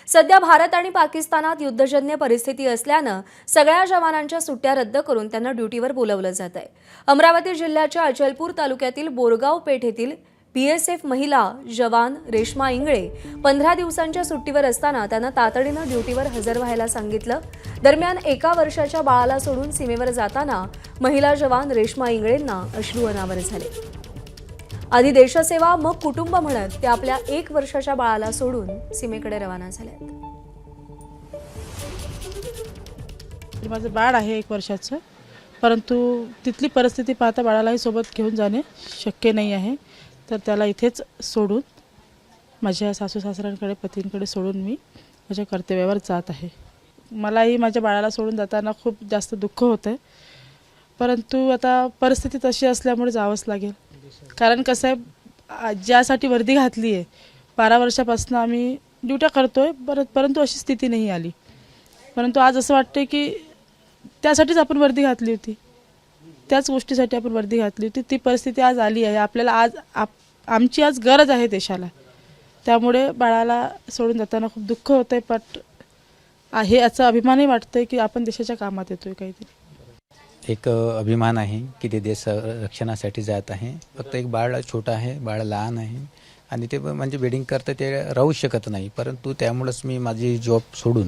सध्या भारत आणि पाकिस्तानात युद्धजन्य परिस्थिती असल्यानं सगळ्या जवानांच्या सुट्ट्या रद्द करून त्यांना ड्युटीवर बोलवलं जात आहे। अमरावती जिल्ह्याच्या अचलपूर तालुक्यातील बोरगाव पेठ येथील बीएसएफ महिला जवान रेश्मा इंगळे 15 दिवसांच्या सुट्टीवर असताना त्यांना तातडीनं ड्युटीवर हजर व्हायला सांगितलं। दरम्यान 1 वर्षाच्या बाळाला सोडून सीमेवर जाताना महिला जवान रेश्मा इंगळेंना अश्रू अनावर झाले। आधी देशसेवा मग कुटुंब म्हणत ते आपल्या 1 वर्षाच्या बाळाला सोडून सीमेकडे रवाना झालेत। माझं बाळ आहे 1 वर्षाचं, परंतु तिथली परिस्थिती पाहता बाळालाही सोबत घेऊन जाणे शक्य नाही आहे। तर त्याला इथेच सोडून माझ्या सासू सासऱ्यांकडे पतींकडे सोडून मी माझ्या कर्तव्यावर जात आहे। मलाही माझ्या बाळाला सोडून जाताना खूप जास्त दुःख होतं, परंतु आता परिस्थिती तशी असल्यामुळे जावंच लागेल। कारण कसं आहे, ज्यासाठी वर्दी घातली आहे 12 वर्षापासून आम्ही ड्युट्या करतोय, परंतु अशी स्थिती नाही आली। परंतु आज असं वाटतं की त्यासाठीच आपण वर्दी घातली होती, त्याच गोष्टीसाठी आपण वर्दी घातली होती। ती परिस्थिती आज आली आहे, आपल्याला आज आमची आज गरज आहे देशाला। त्यामुळे बाळाला सोडून जाताना खूप दुःख होतंय, पण आहे याचा अभिमानही वाटतंय की आपण देशाच्या कामात येतोय काहीतरी। एक अभिमान आहे की ते देश रक्षणासाठी जात आहे। फक्त एक बाळ छोटा आहे, बाळ लहान आहे आणि ते म्हणजे वेडिंग करतं ते राहू शकत नाही, परंतु त्यामुळेच मी माझी जॉब सोडून,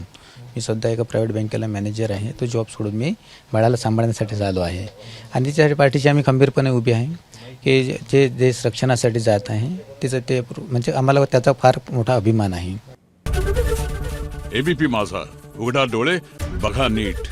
मी सध्या एका प्रायव्हेट बँकेला मॅनेजर आहे, तो जॉब सोडून मी बाळाला सांभाळण्यासाठी आलो आहे। आणि त्याच्या पाठीशी आम्ही खंबीरपणे उभी आहे की जे देश रक्षणासाठी जात आहे तिचं ते म्हणजे आम्हाला त्याचा फार मोठा अभिमान आहे। एबीपी माझा, उघडा डोळे बघा नीट।